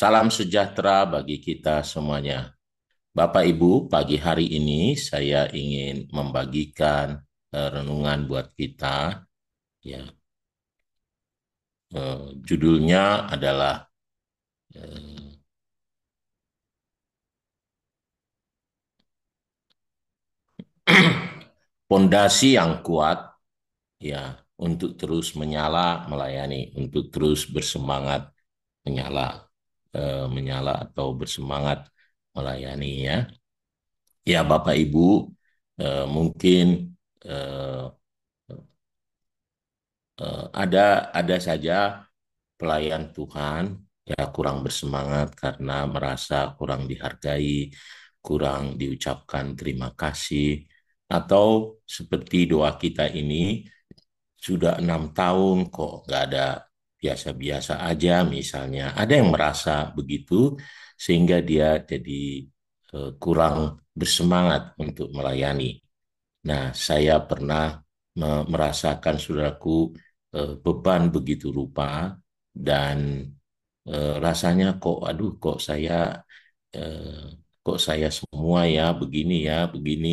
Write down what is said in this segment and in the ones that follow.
Salam sejahtera bagi kita semuanya. Bapak Ibu, pagi hari ini saya ingin membagikan renungan buat kita. Ya, judulnya adalah eh, Pondasi yang kuat, ya, untuk terus menyala melayani, untuk terus bersemangat menyala, menyala atau bersemangat melayani ya. Ya, Bapak Ibu, mungkin eh, ada saja pelayan Tuhan ya kurang bersemangat karena merasa kurang dihargai, kurang diucapkan terima kasih, atau seperti doa kita ini sudah 6 tahun kok nggak ada, biasa-biasa aja misalnya. Ada yang merasa begitu sehingga dia jadi kurang bersemangat untuk melayani. Nah, saya pernah merasakan saudaraku beban begitu rupa dan rasanya kok aduh eh, kok saya semua ya begini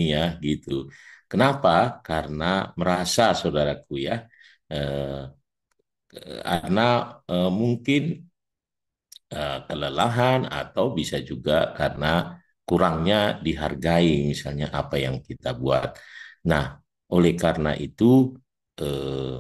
ya gitu. Kenapa? Karena merasa saudaraku ya eh, karena mungkin kelelahan atau bisa juga karena kurangnya dihargai misalnya apa yang kita buat. Nah, oleh karena itu eh,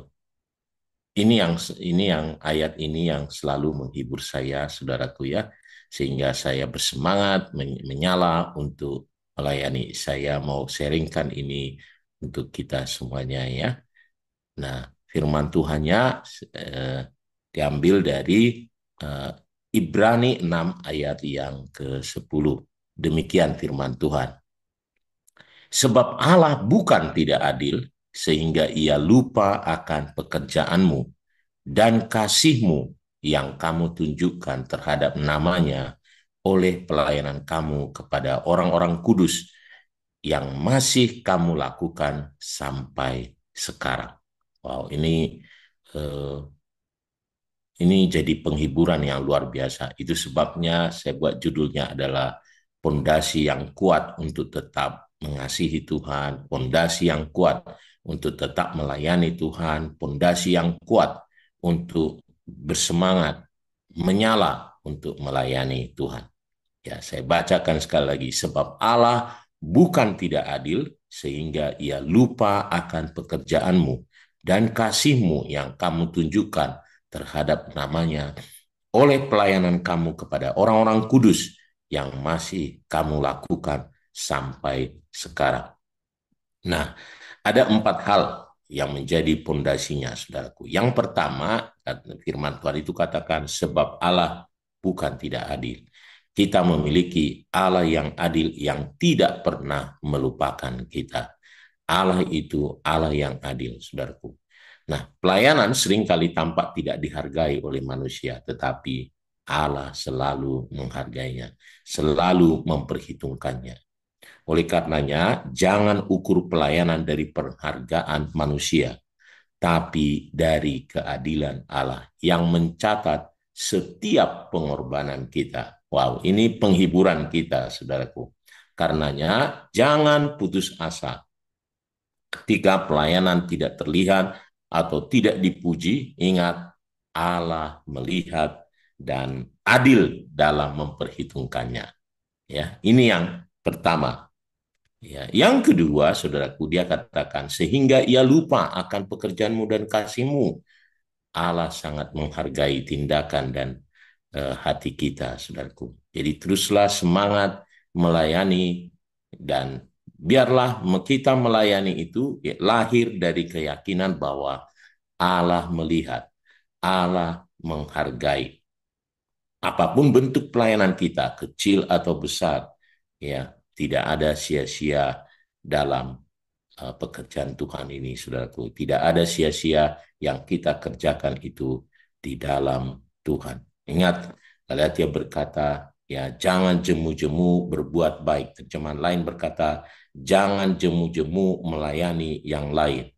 ini yang ayat ini yang selalu menghibur saya, saudaraku ya, sehingga saya bersemangat menyala untuk melayani. Saya mau sharingkan ini untuk kita semuanya ya. Nah, firman Tuhannya eh, diambil dari eh, Ibrani 6 ayat yang ke-10. Demikian firman Tuhan. Sebab Allah bukan tidak adil, sehingga ia lupa akan pekerjaanmu dan kasihmu yang kamu tunjukkan terhadap namanya oleh pelayanan kamu kepada orang-orang kudus yang masih kamu lakukan sampai sekarang. Wow, eh, ini jadi penghiburan yang luar biasa. Itu sebabnya saya buat judulnya adalah pondasi yang kuat untuk tetap mengasihi Tuhan, pondasi yang kuat untuk tetap melayani Tuhan, pondasi yang kuat untuk bersemangat, menyala untuk melayani Tuhan. Ya, saya bacakan sekali lagi, sebab Allah bukan tidak adil sehingga ia lupa akan pekerjaanmu dan kasihmu yang kamu tunjukkan terhadap namanya oleh pelayanan kamu kepada orang-orang kudus yang masih kamu lakukan sampai sekarang. Nah, ada 4 hal yang menjadi pondasinya, saudaraku. Yang pertama, firman Tuhan itu katakan, sebab Allah bukan tidak adil. Kita memiliki Allah yang adil yang tidak pernah melupakan kita. Allah itu Allah yang adil, saudaraku. Nah, pelayanan seringkali tampak tidak dihargai oleh manusia, tetapi Allah selalu menghargainya, selalu memperhitungkannya. Oleh karenanya, jangan ukur pelayanan dari penghargaan manusia, tapi dari keadilan Allah yang mencatat setiap pengorbanan kita. Wow, ini penghiburan kita, saudaraku. Karenanya, jangan putus asa ketika pelayanan tidak terlihat atau tidak dipuji. Ingat, Allah melihat dan adil dalam memperhitungkannya. Ya, ini yang pertama. Ya, yang kedua, saudaraku, dia katakan, sehingga ia lupa akan pekerjaanmu dan kasihmu. Allah sangat menghargai tindakan dan hati kita, saudaraku. Jadi teruslah semangat melayani dan biarlah kita melayani itu ya, lahir dari keyakinan bahwa Allah melihat, Allah menghargai apapun bentuk pelayanan kita, kecil atau besar, ya, tidak ada sia-sia dalam pekerjaan Tuhan ini, saudaraku. Tidak ada sia-sia yang kita kerjakan itu di dalam Tuhan. Ingat, Galatia berkata, ya jangan jemu-jemu berbuat baik. Terjemahan lain berkata, jangan jemu-jemu melayani yang lain.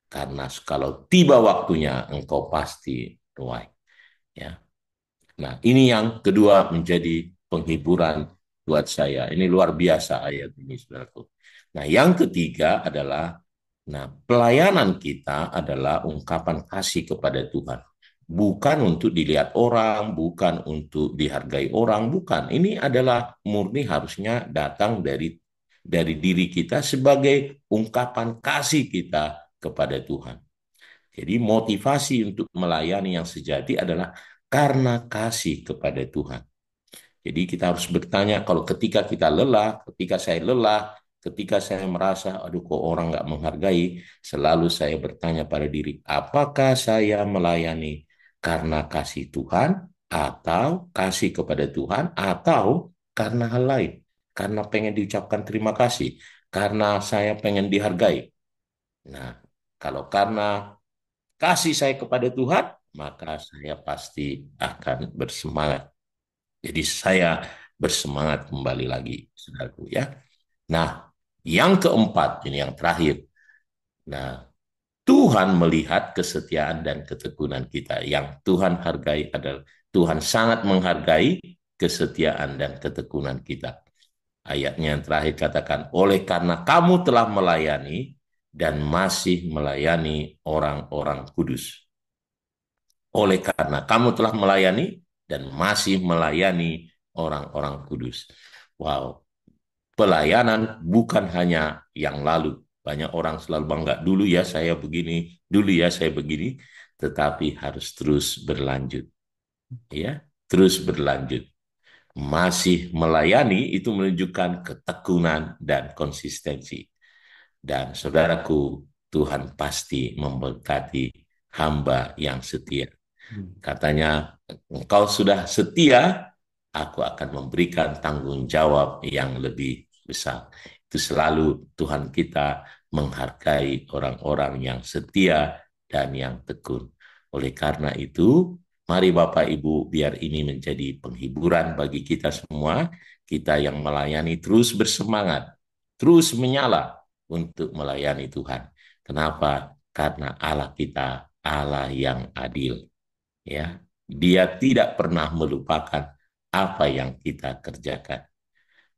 Karena kalau tiba waktunya, engkau pasti tuai. Ya. Nah, ini yang kedua menjadi penghiburan buat saya. Ini luar biasa ayat ini, saudaraku. Nah, yang ketiga adalah, nah, pelayanan kita adalah ungkapan kasih kepada Tuhan. Bukan untuk dilihat orang, bukan untuk dihargai orang, bukan. Ini adalah murni harusnya datang dari diri kita sebagai ungkapan kasih kita kepada Tuhan. Jadi motivasi untuk melayani yang sejati adalah karena kasih kepada Tuhan. Jadi kita harus bertanya, kalau ketika kita lelah, ketika saya lelah, ketika saya merasa, aduh kok orang nggak menghargai, selalu saya bertanya pada diri, apakah saya melayani karena kasih Tuhan, atau kasih kepada Tuhan, atau karena hal lain? Karena pengen diucapkan terima kasih, karena saya pengen dihargai. Nah, kalau karena kasih saya kepada Tuhan, maka saya pasti akan bersemangat. Jadi saya bersemangat kembali lagi, saudaraku ya. Nah, yang keempat, ini yang terakhir. Nah, Tuhan melihat kesetiaan dan ketekunan kita. Yang Tuhan hargai adalah Tuhan sangat menghargai kesetiaan dan ketekunan kita. Ayatnya yang terakhir katakan, oleh karena kamu telah melayani dan masih melayani orang-orang kudus. Oleh karena kamu telah melayani dan masih melayani orang-orang kudus. Wow, pelayanan bukan hanya yang lalu. Banyak orang selalu bangga, dulu ya saya begini, dulu ya saya begini, tetapi harus terus berlanjut. Ya, terus berlanjut. Masih melayani itu menunjukkan ketekunan dan konsistensi. Dan saudaraku, Tuhan pasti memberkati hamba yang setia. Katanya, engkau sudah setia, aku akan memberikan tanggung jawab yang lebih besar. Itu selalu Tuhan kita menghargai orang-orang yang setia dan yang tekun. Oleh karena itu, mari Bapak Ibu, biar ini menjadi penghiburan bagi kita semua, kita yang melayani terus bersemangat, terus menyala untuk melayani Tuhan. Kenapa? Karena Allah kita Allah yang adil, ya, dia tidak pernah melupakan apa yang kita kerjakan.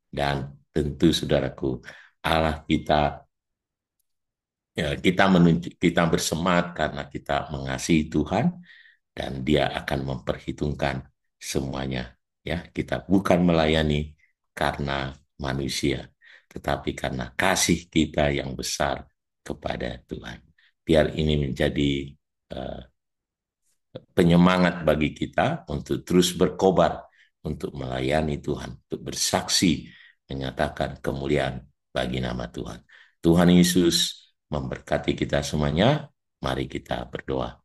Dan tentu saudaraku, Allah kita, ya, kita bersemangat karena kita mengasihi Tuhan dan dia akan memperhitungkan semuanya. Ya, kita bukan melayani karena manusia, tetapi karena kasih kita yang besar kepada Tuhan. Biar ini menjadi uh, penyemangat bagi kita untuk terus berkobar, untuk melayani Tuhan, untuk bersaksi, menyatakan kemuliaan bagi nama Tuhan. Tuhan Yesus memberkati kita semuanya. Mari kita berdoa.